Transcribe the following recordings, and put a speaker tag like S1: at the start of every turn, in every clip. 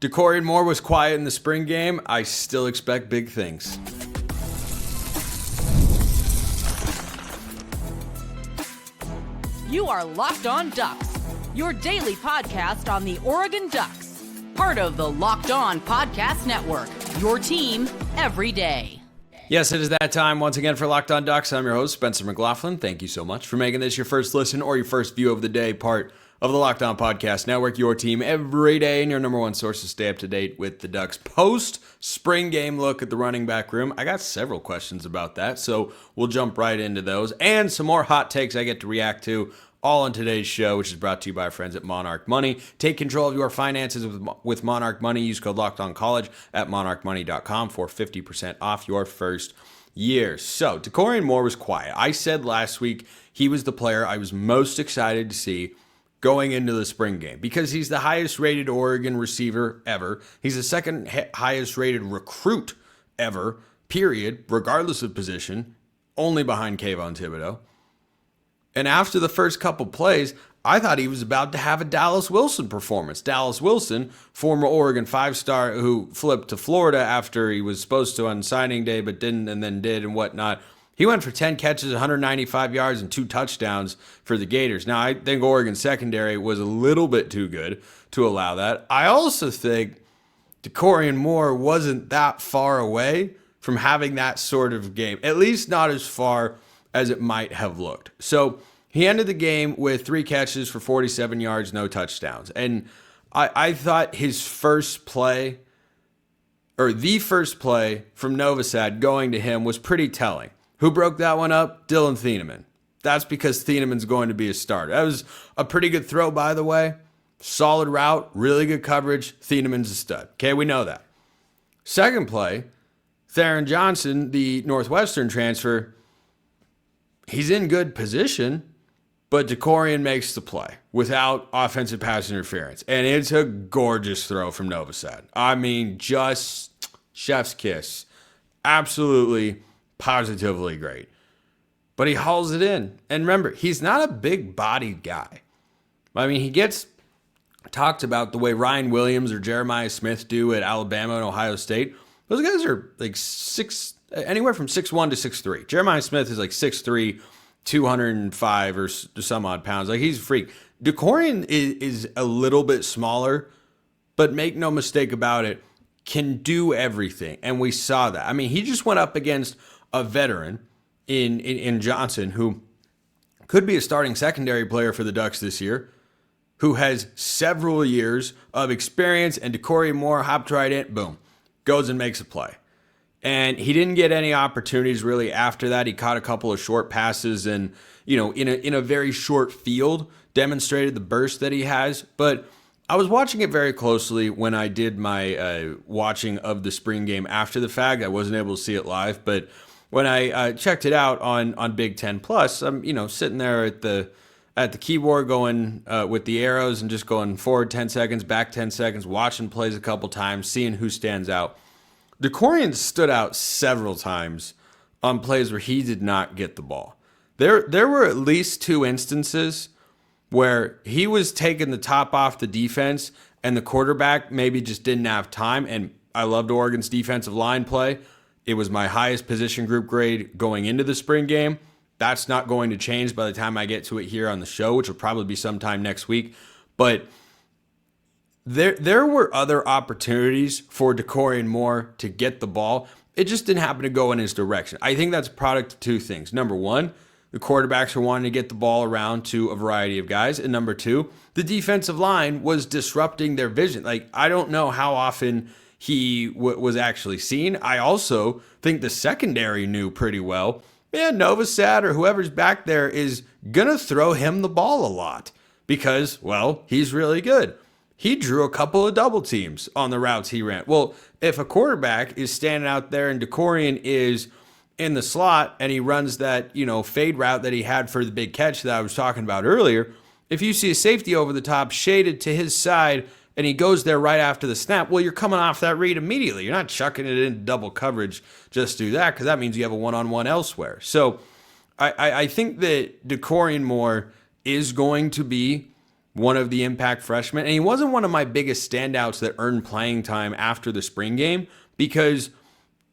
S1: Dakorien Moore was quiet in the spring game. I still expect big things.
S2: You are Locked On Ducks, your daily podcast on the Oregon Ducks. Part of the Locked On Podcast Network, your team every day.
S1: Yes, it is that time once again for Locked On Ducks. I'm your host, Spencer McLaughlin. Thank you so much for making this your first listen or your first view of the day, part of the Locked On Podcast Network, your team every day, and your number one source to stay up to date with the Ducks post-spring game look at the running back room. I got several questions about that, so we'll jump right into those. And some more hot takes I get to react to all on today's show, which is brought to you by our friends at Monarch Money. Take control of your finances with Monarch Money. Use code LOCKEDONCollege at monarchmoney.com for 50% off your first year. So, Dakorien Moore was quiet. I said last week he was the player I was most excited to see going into the spring game because he's the highest rated Oregon receiver ever. He's the second highest rated recruit ever, period, regardless of position, only behind Kayvon Thibodeau. And after the first couple plays, I thought he was about to have a Dallas Wilson performance. Dallas Wilson, former Oregon five-star who flipped to Florida after he was supposed to on signing day but didn't and then did and whatnot. He went for 10 catches, 195 yards, and 2 touchdowns for the Gators. Now, I think Oregon's secondary was a little bit too good to allow that. I also think Dakorien Moore wasn't that far away from having that sort of game, at least not as far as it might have looked. So he ended the game with 3 catches for 47 yards, no touchdowns. And I thought his first play, or the first play from Novosad going to him was pretty telling. Who broke that one up? Dylan Thieneman. That's because Thieneman's going to be a starter. That was a pretty good throw, by the way. Solid route, really good coverage. Thieneman's a stud. Okay, we know that. Second play, Theron Johnson, the Northwestern transfer, he's in good position, but Dakorien makes the play without offensive pass interference. And it's a gorgeous throw from Novosad. I mean, just chef's kiss. Absolutely positively great. But he hauls it in. And remember, he's not a big-bodied guy. I mean, he gets talked about the way Ryan Williams or Jeremiah Smith do at Alabama and Ohio State. Those guys are like anywhere from 6'1 to 6'3. Jeremiah Smith is like 6'3, 205 or some odd pounds. Like, he's a freak. Dakorien is a little bit smaller, but make no mistake about it, can do everything. And we saw that. I mean, he just went up against a veteran in Johnson who could be a starting secondary player for the Ducks this year, who has several years of experience, and Dakorien Moore hopped right in, boom, goes and makes a play. And he didn't get any opportunities really after that. He caught a couple of short passes and, in a very short field, demonstrated the burst that he has. But I was watching it very closely when I did my watching of the spring game after the fact. I wasn't able to see it live, but when I checked it out on Big Ten Plus, I'm sitting there at the keyboard going with the arrows and just going forward 10 seconds, back 10 seconds, watching plays a couple times, seeing who stands out. Dakorien stood out several times on plays where he did not get the ball. There were at least 2 instances where he was taking the top off the defense and the quarterback maybe just didn't have time. And I loved Oregon's defensive line play. It was my highest position group grade going into the spring game. That's not going to change by the time I get to it here on the show, which will probably be sometime next week. But there were other opportunities for Dakorien Moore to get the ball. It just didn't happen to go in his direction. I think that's a product of 2 things. Number 1, the quarterbacks are wanting to get the ball around to a variety of guys. And number 2, the defensive line was disrupting their vision. Like, I don't know how often he was actually seen. I also think the secondary knew pretty well. Man, Novosad or whoever's back there is going to throw him the ball a lot because, well, he's really good. He drew a couple of double teams on the routes he ran. Well, if a quarterback is standing out there and Dakorien is in the slot and he runs that, fade route that he had for the big catch that I was talking about earlier, if you see a safety over the top shaded to his side and he goes there right after the snap, well, you're coming off that read immediately. You're not chucking it in double coverage just to do that because that means you have a one-on-one elsewhere. So I think that Dakorien Moore is going to be one of the impact freshmen. And he wasn't one of my biggest standouts that earned playing time after the spring game because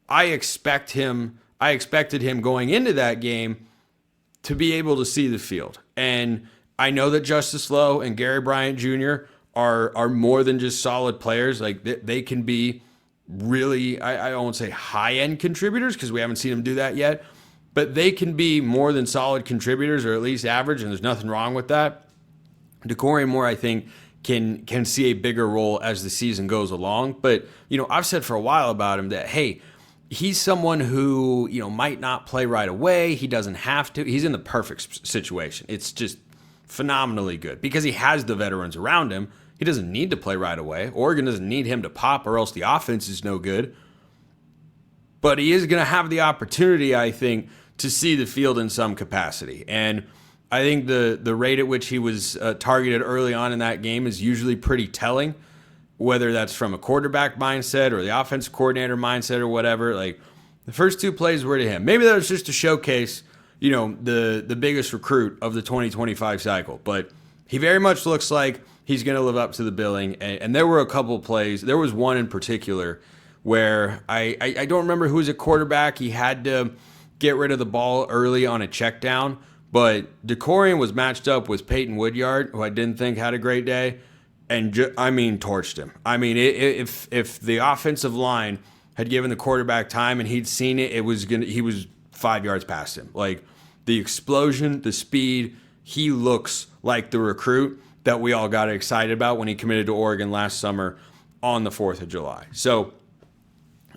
S1: I expected him going into that game to be able to see the field. And I know that Justice Lowe and Gary Bryant Jr. are more than just solid players. Like they can be really, I won't say high-end contributors because we haven't seen them do that yet, but they can be more than solid contributors or at least average, and there's nothing wrong with that. Dakorien Moore, I think, can see a bigger role as the season goes along. But, I've said for a while about him that, hey, he's someone who, might not play right away. He doesn't have to. He's in the perfect situation. It's just phenomenally good because he has the veterans around him. He doesn't need to play right away. Oregon doesn't need him to pop or else the offense is no good. But he is going to have the opportunity, I think, to see the field in some capacity. And I think the rate at which he was targeted early on in that game is usually pretty telling, whether that's from a quarterback mindset or the offensive coordinator mindset or whatever. Like the first two plays were to him. Maybe that was just to showcase, the biggest recruit of the 2025 cycle. But he very much looks like he's going to live up to the billing. And there were a couple of plays. There was one in particular where I don't remember who was a quarterback. He had to get rid of the ball early on a check down. But Dakorien was matched up with Peyton Woodyard, who I didn't think had a great day, and torched him. If the offensive line had given the quarterback time and he'd seen it, he was 5 yards past him. Like the explosion, the speed, he looks like the recruit that we all got excited about when he committed to Oregon last summer on the 4th of July. So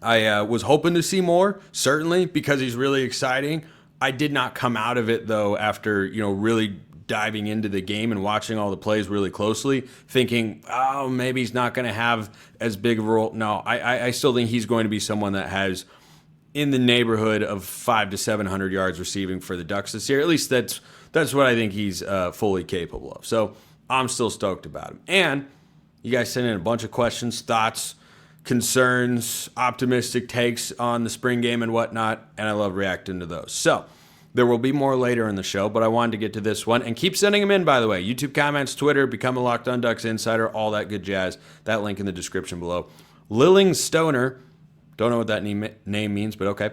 S1: I was hoping to see more, certainly, because he's really exciting. I did not come out of it, though, after, really diving into the game and watching all the plays really closely, thinking, oh, maybe he's not going to have as big of a role. No, I still think he's going to be someone that has in the neighborhood of 500 to 700 yards receiving for the Ducks this year. At least that's what I think he's fully capable of. So I'm still stoked about him. And you guys sent in a bunch of questions, thoughts, concerns, optimistic takes on the spring game and whatnot, and I love reacting to those. So there will be more later in the show, but I wanted to get to this one. And keep sending them in, by the way. YouTube comments, Twitter, become a Locked On Ducks insider, all that good jazz. That link in the description below. Lilling Stoner, don't know what that name means, but okay,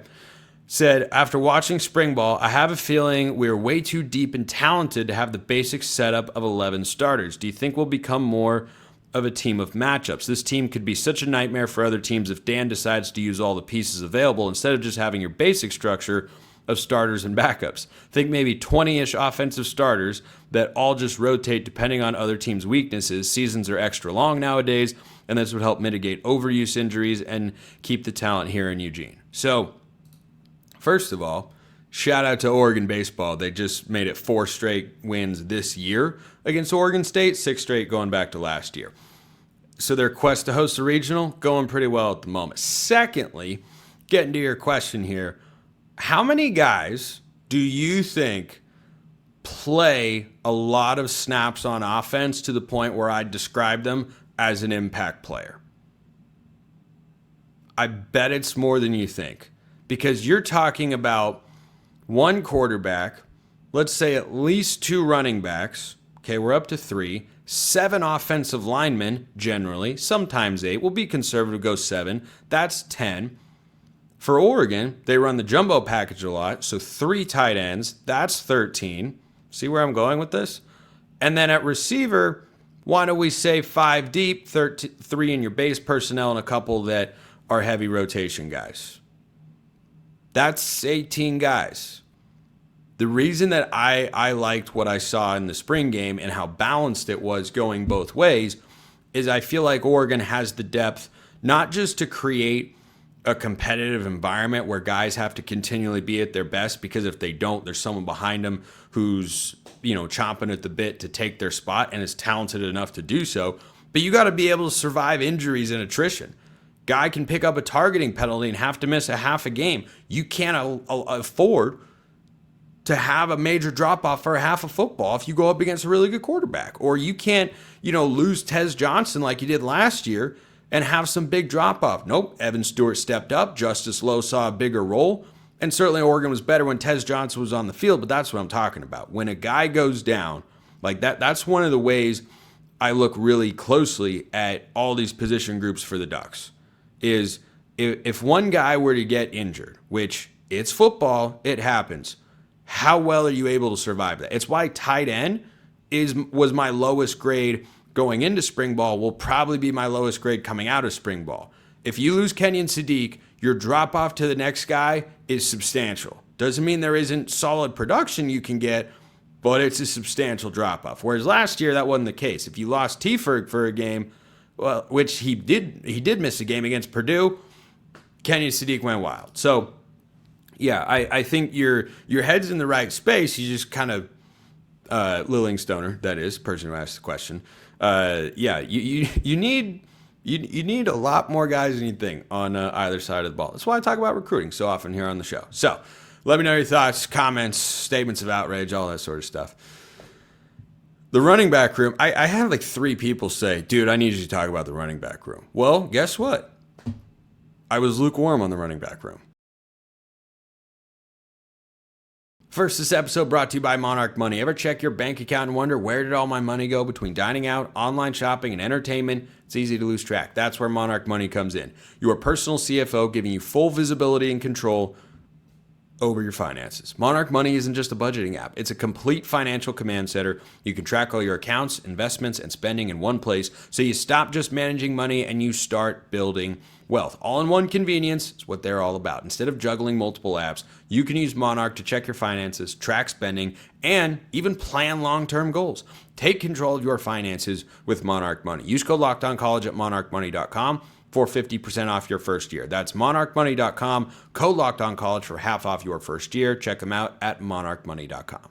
S1: said, after watching spring ball, I have a feeling we're way too deep and talented to have the basic setup of 11 starters. Do you think we'll become more of a team of matchups? This team could be such a nightmare for other teams if Dan decides to use all the pieces available instead of just having your basic structure of starters and backups. Think maybe 20-ish offensive starters that all just rotate depending on other teams' weaknesses. Seasons are extra long nowadays, and this would help mitigate overuse injuries and keep the talent here in Eugene. So, first of all, shout out to Oregon baseball. They just made it 4 straight wins this year against Oregon State, 6 straight going back to last year. So their quest to host a regional, going pretty well at the moment. Secondly, getting to your question here, how many guys do you think play a lot of snaps on offense to the point where I'd describe them as an impact player? I bet it's more than you think, because you're talking about one quarterback, let's say at least 2 running backs, okay, we're up to 3, 7 offensive linemen generally, sometimes 8, we'll be conservative, go 7, that's 10. For Oregon, they run the jumbo package a lot, so 3 tight ends, that's 13. See where I'm going with this? And then at receiver, why don't we say 5 deep, 3 in your base personnel, and a couple that are heavy rotation guys. That's 18 guys. The reason that I liked what I saw in the spring game and how balanced it was going both ways is I feel like Oregon has the depth not just to create a competitive environment where guys have to continually be at their best, because if they don't, there's someone behind them who's, chomping at the bit to take their spot and is talented enough to do so. But you got to be able to survive injuries and attrition. Guy can pick up a targeting penalty and have to miss a half a game. You can't afford to have a major drop-off for a half of football if you go up against a really good quarterback. Or you can't, lose Tez Johnson like you did last year and have some big drop-off. Nope, Evan Stewart stepped up. Justice Lowe saw a bigger role. And certainly Oregon was better when Tez Johnson was on the field, but that's what I'm talking about. When a guy goes down, like that's one of the ways I look really closely at all these position groups for the Ducks is if one guy were to get injured, which it's football, it happens. How well are you able to survive that? It's why tight end was my lowest grade going into spring ball, will probably be my lowest grade coming out of spring ball. If you lose Kenyon Sadiq, your drop off to the next guy is substantial. Doesn't mean there isn't solid production you can get, but it's a substantial drop off. Whereas last year that wasn't the case. If you lost T-Ferg for a game, well, which he did miss a game against Purdue, Kenyon Sadiq went wild. So yeah, I think your head's in the right space. You just kind of Lilling Stoner, that is, person who asked the question. You need a lot more guys than you think on either side of the ball. That's why I talk about recruiting so often here on the show. So let me know your thoughts, comments, statements of outrage, all that sort of stuff. The running back room, I had like 3 people say, dude, I need you to talk about the running back room. Well, guess what? I was lukewarm on the running back room. First, this episode brought to you by Monarch Money. Ever check your bank account and wonder, where did all my money go between dining out, online shopping, and entertainment? It's easy to lose track. That's where Monarch Money comes in. Your personal CFO, giving you full visibility and control over your finances. Monarch Money isn't just a budgeting app. It's a complete financial command center. You can track all your accounts, investments, and spending in one place, so you stop just managing money and you start building wealth. All in one convenience is what they're all about. Instead of juggling multiple apps, you can use Monarch to check your finances, track spending, and even plan long-term goals. Take control of your finances with Monarch Money. Use code LOCKEDONCollege at monarchmoney.com for 50% off your first year. That's monarchmoney.com, code LOCKEDONCollege for half off your first year. Check them out at monarchmoney.com.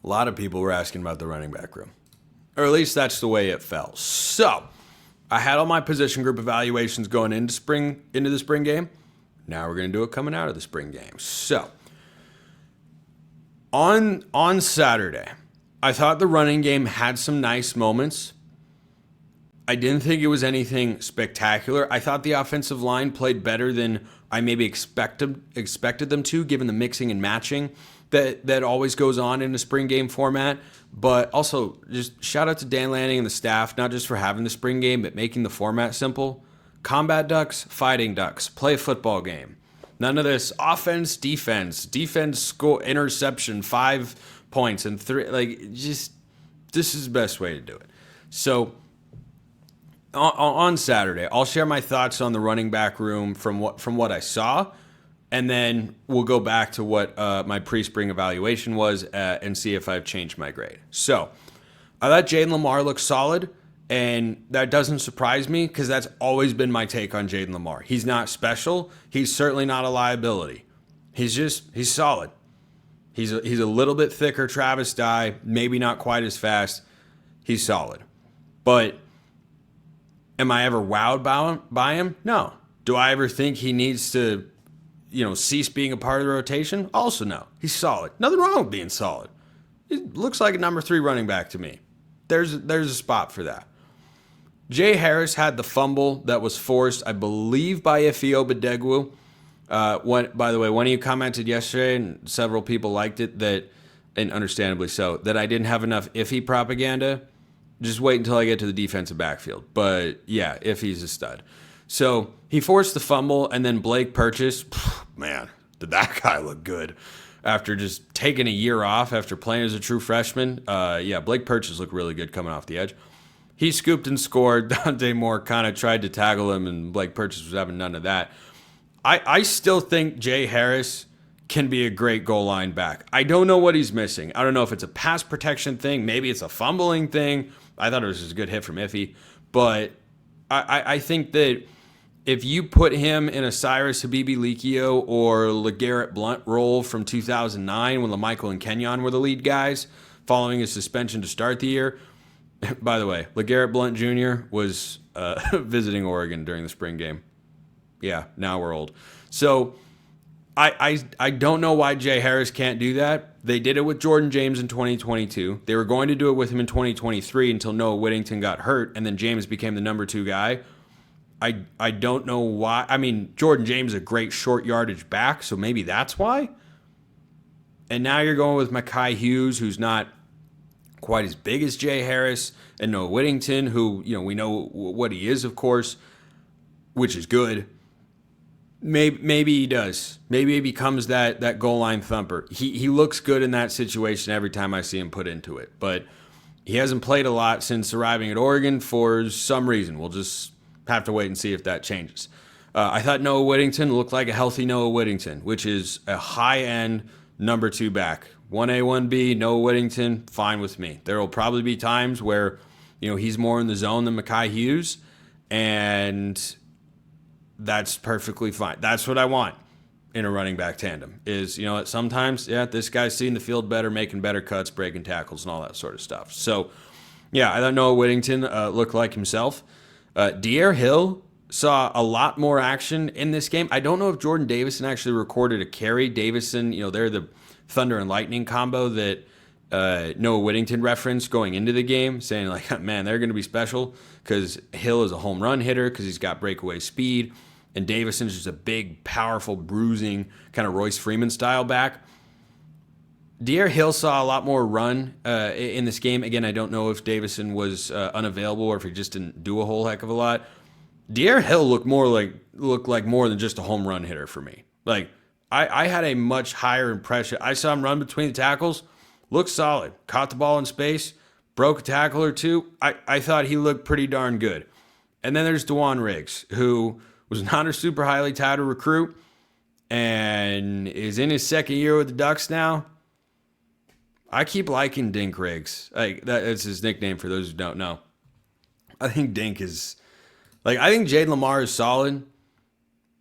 S1: A lot of people were asking about the running back room. Or at least that's the way it felt. So I had all my position group evaluations going into the spring game. Now we're going to do it coming out of the spring game. So on Saturday, I thought the running game had some nice moments. I didn't think it was anything spectacular. I thought the offensive line played better than I maybe expected them to, given the mixing and matching that always goes on in a spring game format. But also, just shout out to Dan Lanning and the staff, not just for having the spring game, but making the format simple. Combat Ducks, fighting Ducks, play a football game. None of this offense, defense, score, interception, 5 points, and 3. Like, just, this is the best way to do it. So, on Saturday, I'll share my thoughts on the running back room from what I saw, and then we'll go back to what my pre-spring evaluation was and see if I've changed my grade. So I thought Jaden Lamar looked solid, and that doesn't surprise me because that's always been my take on Jaden Lamar. He's not special. He's certainly not a liability. He's solid. He's a little bit thicker Travis Dye, maybe not quite as fast. He's solid. But am I ever wowed by him? No. Do I ever think he needs to cease being a part of the rotation? Also no. He's solid. Nothing wrong with being solid. He looks like a number 3 running back to me. There's a spot for that. Jay Harris had the fumble that was forced, I believe, by Ife Obadegwu. By the way, one of you commented yesterday, and several people liked it, and understandably so, that I didn't have enough Ife propaganda. Just wait until I get to the defensive backfield. But yeah, Ife's a stud. So he forced the fumble, and then Blake Purchase, man, did that guy look good after just taking a year off after playing as a true freshman. Blake Purchase looked really good coming off the edge. He scooped and scored. Dante Moore kind of tried to tackle him, and Blake Purchase was having none of that. I still think Jay Harris can be a great goal line back. I don't know what he's missing. I don't know if it's a pass protection thing. Maybe it's a fumbling thing. I thought it was just a good hit from Ife. But I think that if you put him in a Cyrus Habibi-Likio or LeGarrette Blount role from 2009 when LaMichael and Kenyon were the lead guys following his suspension to start the year. By the way, LeGarrette Blount Jr. was visiting Oregon during the spring game. Yeah, now we're old. So I don't know why Jay Harris can't do that. They did it with Jordan James in 2022. They were going to do it with him in 2023 until Noah Whittington got hurt, and then James became the number 2 guy. I don't know why. I mean, Jordan James is a great short yardage back, so maybe that's why. And now you're going with Mekhi Hughes, who's not quite as big as Jay Harris, and Noah Whittington, who, we know what he is, of course, which is good. Maybe he does. Maybe he becomes that goal line thumper. He looks good in that situation every time I see him put into it. But he hasn't played a lot since arriving at Oregon for some reason. We'll just have to wait and see if that changes. I thought Noah Whittington looked like a healthy Noah Whittington, which is a high-end number 2 back. 1A, 1B, Noah Whittington, fine with me. There will probably be times where, he's more in the zone than Mekhi Hughes, and that's perfectly fine. That's what I want in a running back tandem is, sometimes, this guy's seeing the field better, making better cuts, breaking tackles, and all that sort of stuff. So, I thought Noah Whittington looked like himself. DR Hill saw a lot more action in this game. I don't know if Jordan Davison actually recorded a carry. Davison, they're the Thunder and Lightning combo that Noah Whittington referenced going into the game, saying like, man, they're going to be special because Hill is a home run hitter because he's got breakaway speed, and Davison's just a big, powerful, bruising kind of Royce Freeman style back. DR Hill saw a lot more run in this game. Again, I don't know if Davison was unavailable or if he just didn't do a whole heck of a lot. DR Hill looked like more than just a home run hitter for me. Like I had a much higher impression. I saw him run between the tackles, looked solid, caught the ball in space, broke a tackle or two. I thought he looked pretty darn good. And then there's DeJuan Riggs, who was not a super highly touted recruit and is in his second year with the Ducks now. I keep liking Dink Riggs. Like that's his nickname for those who don't know. I think Dink is I think Jaden Lamar is solid.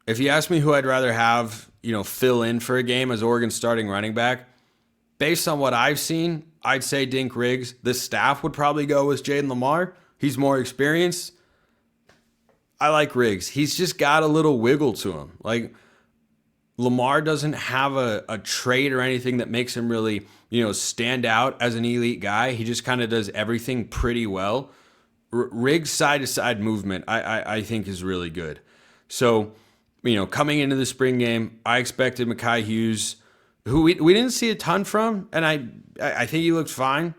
S1: If you ask me who I'd rather have, fill in for a game as Oregon's starting running back, based on what I've seen, I'd say Dink Riggs. The staff would probably go with Jaden Lamar. He's more experienced. I like Riggs. He's just got a little wiggle to him. Like Lamar doesn't have a trait or anything that makes him really, stand out as an elite guy. He just kind of does everything pretty well. Riggs' side-to-side movement, I think, is really good. So, coming into the spring game, I expected Mekhi Hughes, who we didn't see a ton from, and I think he looked fine.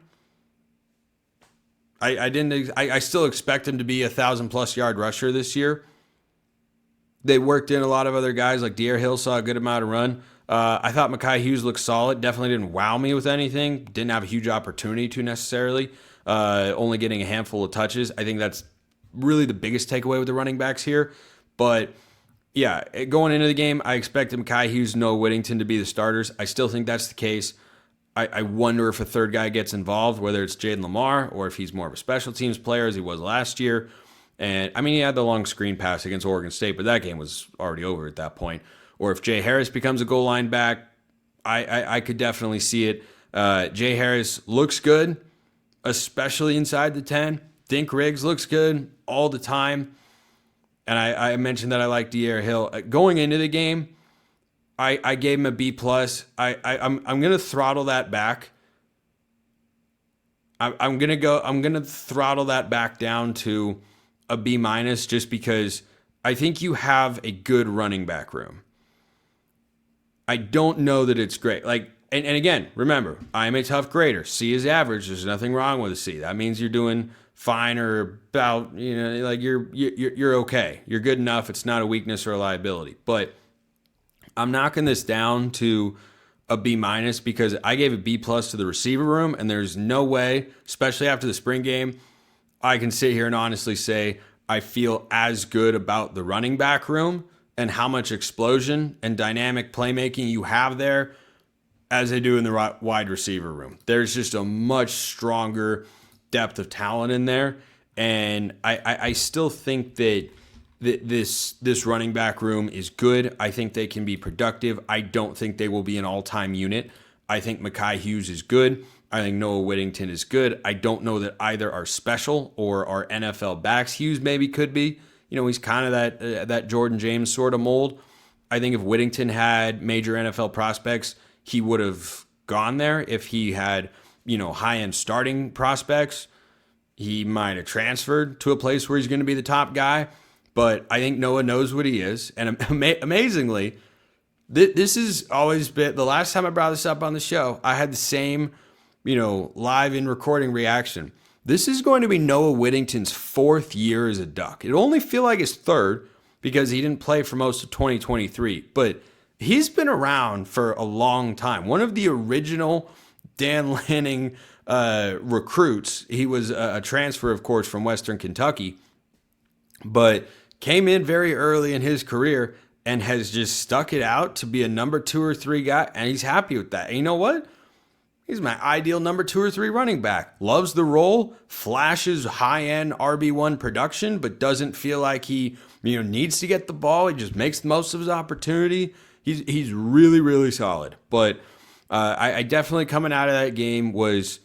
S1: I still expect him to be a 1,000-plus yard rusher this year. They worked in a lot of other guys, like DR Hill saw a good amount of run. I thought Mekhi Hughes looked solid. Definitely didn't wow me with anything. Didn't have a huge opportunity to necessarily. Only getting a handful of touches. I think that's really the biggest takeaway with the running backs here. But, going into the game, I expected Mekhi Hughes, Noah Whittington to be the starters. I still think that's the case. I wonder if a third guy gets involved, whether it's Jaden Lamar or if he's more of a special teams player as he was last year. And, he had the long screen pass against Oregon State, but that game was already over at that point. Or if Jay Harris becomes a goal line back, I could definitely see it. Jay Harris looks good, especially inside the 10. Dink Riggs looks good all the time. And I mentioned that I like DR Hill. Going into the game, I gave him a B+. I'm going to throttle that back. I'm going to throttle that back down to a B- just because I think you have a good running back room. I don't know that it's great. And again, remember, I am a tough grader. C is average. There's nothing wrong with a C. That means you're doing fine or about, you're okay. You're good enough. It's not a weakness or a liability. But I'm knocking this down to a B- because I gave a B+ to the receiver room, and there's no way, especially after the spring game, I can sit here and honestly say I feel as good about the running back room and how much explosion and dynamic playmaking you have there as they do in the wide receiver room. There's just a much stronger depth of talent in there. And I still think that this running back room is good. I think they can be productive. I don't think they will be an all-time unit. I think Mekhi Hughes is good. I think Noah Whittington is good. I don't know that either are special or are NFL backs. Hughes maybe could be. He's kind of that Jordan James sort of mold. I think if Whittington had major NFL prospects, he would have gone there. If he had, high-end starting prospects, he might have transferred to a place where he's going to be the top guy. But I think Noah knows what he is. And amazingly, This has always been, the last time I brought this up on the show, I had the same, live in recording reaction. This is going to be Noah Whittington's 4th year as a Duck. It'll only feel like his 3rd because he didn't play for most of 2023, but he's been around for a long time. One of the original Dan Lanning recruits. He was a transfer, of course, from Western Kentucky, but came in very early in his career and has just stuck it out to be a number 2 or 3 guy, and he's happy with that. And you know what? He's my ideal number 2 or 3 running back. Loves the role, flashes high-end RB1 production, but doesn't feel like he needs to get the ball. He just makes the most of his opportunity. He's really, really solid. But I definitely, coming out of that game, was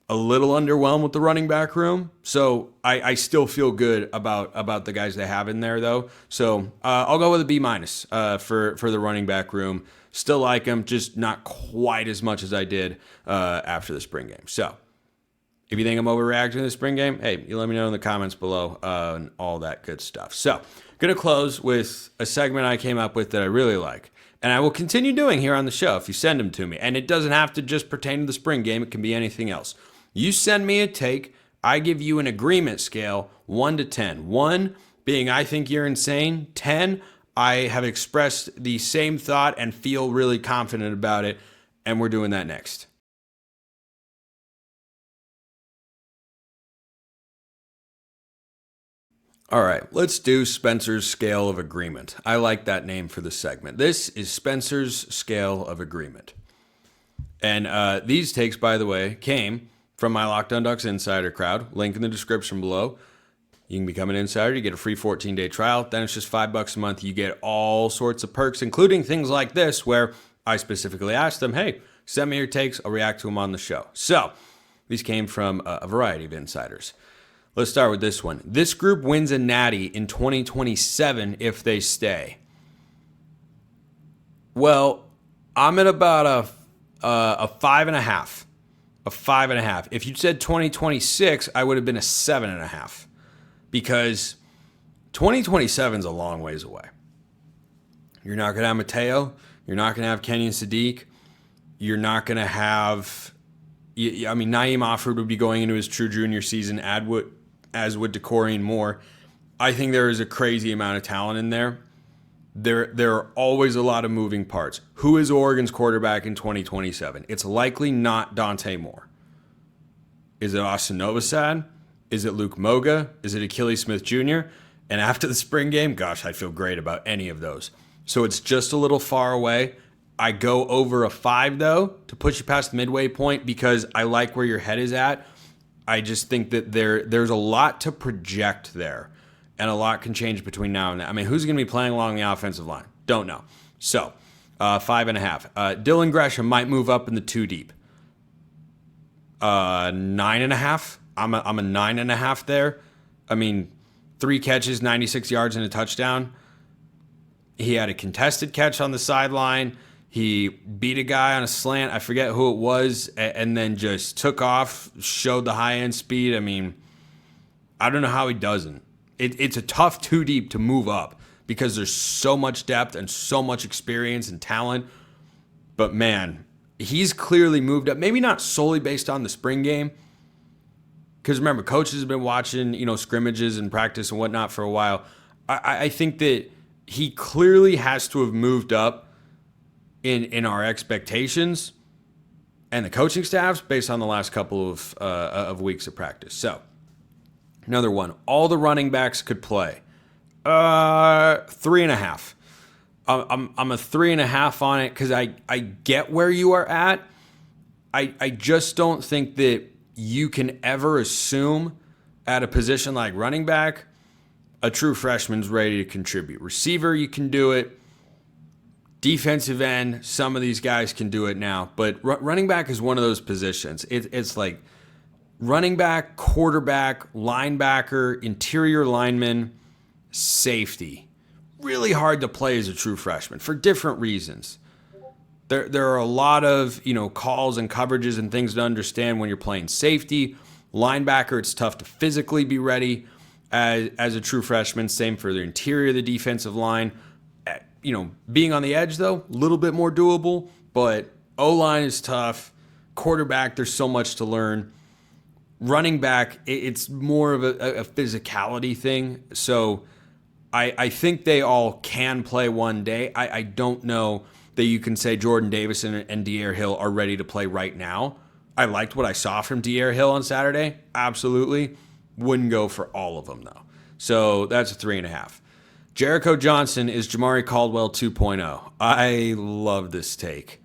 S1: a little underwhelmed with the running back room. So I still feel good about the guys they have in there, though. So I'll go with a B- for the running back room. Still like him, just not quite as much as I did after the spring game. So if you think I'm overreacting to the spring game, hey, you let me know in the comments below and all that good stuff. So going to close with a segment I came up with that I really like. And I will continue doing here on the show if you send them to me. And it doesn't have to just pertain to the spring game. It can be anything else. You send me a take. I give you an agreement scale, 1 to 10. 1 being I think you're insane. 10, I have expressed the same thought and feel really confident about it. And we're doing that next. All right, let's do Spencer's Scale of Agreement. I like that name for the segment. This is Spencer's Scale of Agreement. And these takes, by the way, came from my Locked On Ducks Insider crowd. Link in the description below. You can become an insider. You get a free 14-day trial. Then it's just $5 a month. You get all sorts of perks, including things like this, where I specifically asked them, hey, send me your takes. I'll react to them on the show. So these came from a variety of insiders. Let's start with this one. This group wins a natty in 2027 if they stay. Well, I'm at about a 5.5. A 5.5. If you said 2026, I would have been a 7.5. Because 2027 is a long ways away. You're not going to have Mateo. You're not going to have Kenyon Sadiq. You're not going to have... Naeem Offord would be going into his true junior season, as would Dakorien Moore. I think there is a crazy amount of talent in there. There are always a lot of moving parts. Who is Oregon's quarterback in 2027? It's likely not Dante Moore. Is it Austin Novosad? Is it Luke Moga? Is it Achilles Smith Jr.? And after the spring game, gosh, I feel great about any of those. So it's just a little far away. I go over a 5, though, to push you past the midway point because I like where your head is at. I just think that there's a lot to project there, and a lot can change between now and then. I mean, who's going to be playing along the offensive line? Don't know. So 5.5. Dylan Gresham might move up in the 2 deep. 9.5. I'm a 9.5 there. I mean, 3 catches, 96 yards, and a touchdown. He had a contested catch on the sideline. He beat a guy on a slant. I forget who it was, and then just took off, showed the high-end speed. I mean, I don't know how he doesn't. It's a tough 2 deep to move up because there's so much depth and so much experience and talent. But, man, he's clearly moved up. Maybe not solely based on the spring game, because remember, coaches have been watching, scrimmages and practice and whatnot for a while. I think that he clearly has to have moved up in our expectations and the coaching staffs based on the last couple of weeks of practice. So, another one. All the running backs could play. 3.5. I'm a 3.5 on it because I get where you are at. I just don't think that you can ever assume at a position like running back, a true freshman's ready to contribute. Receiver, you can do it. Defensive end, some of these guys can do it now. But running back is one of those positions. It's like running back, quarterback, linebacker, interior lineman, safety. Really hard to play as a true freshman for different reasons. There are a lot of, calls and coverages and things to understand when you're playing safety. Linebacker, it's tough to physically be ready as a true freshman. Same for the interior of the defensive line. being on the edge, though, a little bit more doable. But O-line is tough. Quarterback, there's so much to learn. Running back, it's more of a physicality thing. So I think they all can play one day. I don't know that you can say Jordan Davison and De'Aaron Hill are ready to play right now. I liked what I saw from De'Aaron Hill on Saturday. Absolutely. Wouldn't go for all of them, though. So that's a 3.5. Jericho Johnson is Jamari Caldwell 2.0. I love this take.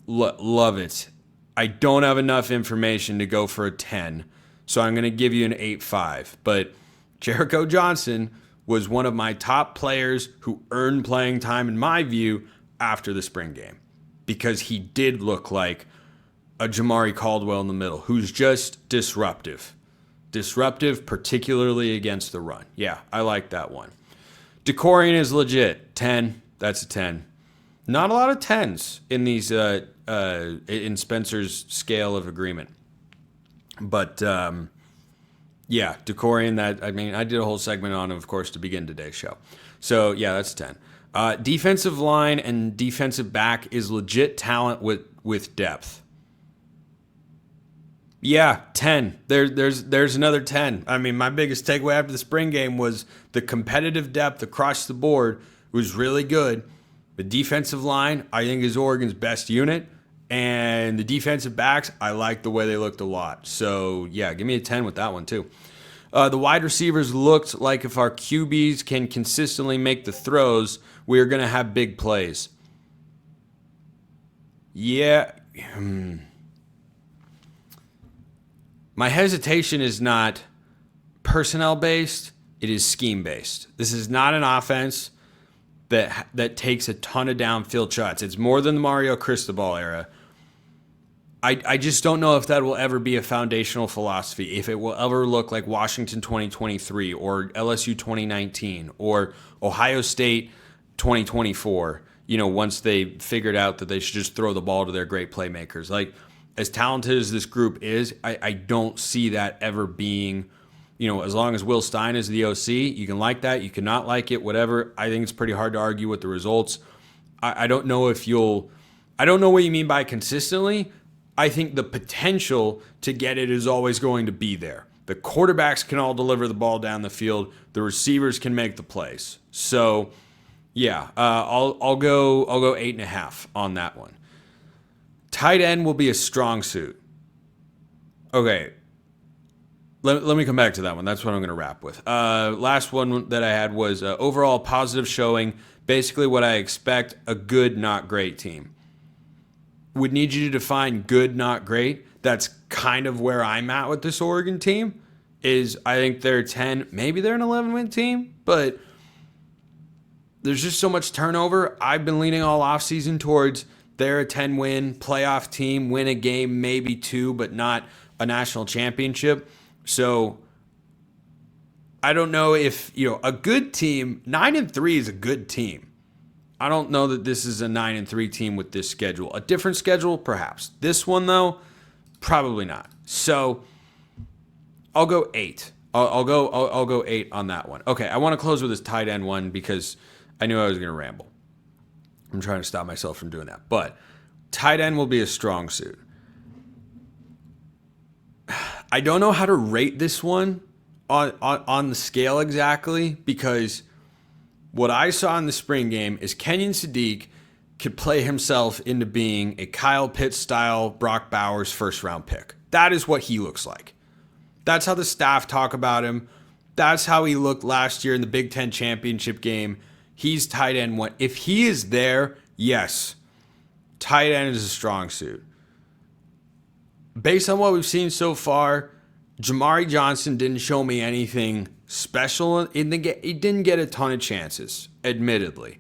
S1: Love it. I don't have enough information to go for a 10, so I'm going to give you an 8.5. But Jericho Johnson was one of my top players who earned playing time, in my view, after the spring game, because he did look like a Jamari Caldwell in the middle who's just disruptive. Disruptive, particularly against the run. Yeah, I like that one. Dakorien is legit. 10. That's a 10. Not a lot of 10s in these in Spencer's scale of agreement. But yeah, Dakorien, I did a whole segment on him, of course, to begin today's show. So yeah, that's a 10. Defensive line and defensive back is legit talent with depth. Yeah, 10. There's another 10. I mean, my biggest takeaway after the spring game was the competitive depth across the board was really good. The defensive line, I think, is Oregon's best unit. And the defensive backs, I like the way they looked a lot. So, yeah, give me a 10 with that one, too. The wide receivers looked like if our QBs can consistently make the throws, we are going to have big plays. Yeah. My hesitation is not personnel-based. It is scheme-based. This is not an offense that takes a ton of downfield shots. It's more than the Mario Cristobal era. I just don't know if that will ever be a foundational philosophy, if it will ever look like Washington 2023 or LSU 2019 or Ohio State 2024, once they figured out that they should just throw the ball to their great playmakers. Like, as talented as this group is, I don't see that ever being, as long as Will Stein is the OC, you can like that, you cannot like it, whatever. I think it's pretty hard to argue with the results. I don't know what you mean by consistently. I think the potential to get it is always going to be there. The quarterbacks can all deliver the ball down the field. The receivers can make the plays. So, yeah, I'll go 8.5 on that one. Tight end will be a strong suit. Okay, let me come back to that one. That's what I'm going to wrap with. Last one that I had was overall positive showing. Basically what I expect, a good, not great team. Would need you to define good, not great. That's kind of where I'm at with this Oregon team. I think they're 10, maybe they're an 11-win team, but there's just so much turnover. I've been leaning all offseason towards they're a 10-win playoff team, win a game, maybe two, but not a national championship. So I don't know if, a good team, 9-3 is a good team. I don't know that this is a 9-3 team with this schedule. A different schedule, perhaps. This one, though, probably not. So I'll go 8. I'll go 8 on that one. Okay, I want to close with this tight end one because I knew I was going to ramble. I'm trying to stop myself from doing that. But tight end will be a strong suit. I don't know how to rate this one on the scale exactly, because what I saw in the spring game is Kenyon Sadiq could play himself into being a Kyle Pitts-style Brock Bowers first-round pick. That is what he looks like. That's how the staff talk about him. That's how he looked last year in the Big Ten championship game. He's tight end one. If he is there, yes, tight end is a strong suit. Based on what we've seen so far, Jamari Johnson didn't show me anything special in the game. He didn't get a ton of chances, admittedly.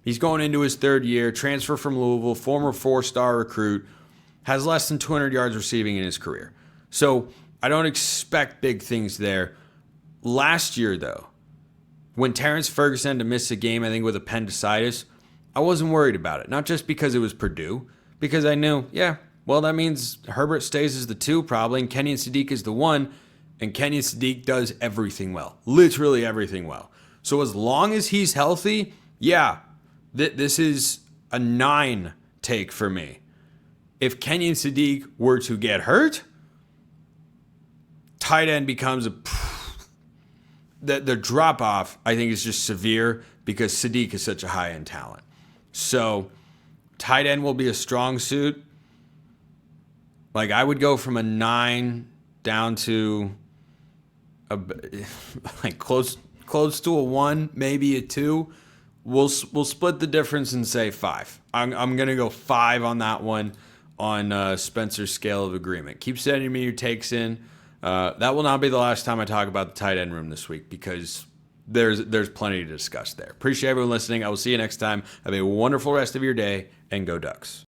S1: He's going into his third year, transfer from Louisville, former 4-star recruit, has less than 200 yards receiving in his career. So I don't expect big things there. Last year, though, when Terrence Ferguson had to miss a game, I think with appendicitis, I wasn't worried about it. Not just because it was Purdue, because I knew, that means Herbert stays as the 2 probably, and Kenyon Sadiq is the 1, and Kenyon Sadiq does everything well. Literally everything well. So as long as he's healthy, This is a 9 take for me. If Kenyon Sadiq were to get hurt, tight end becomes the drop off, I think, is just severe because Sadiq is such a high end talent. So tight end will be a strong suit. Like, I would go from a 9 down to like close to a 1, maybe a 2. We'll split the difference and say 5. I'm gonna go 5 on that one on Spencer's scale of agreement. Keep sending me your takes in. That will not be the last time I talk about the tight end room this week because there's plenty to discuss there. Appreciate everyone listening. I will see you next time. Have a wonderful rest of your day, and go Ducks.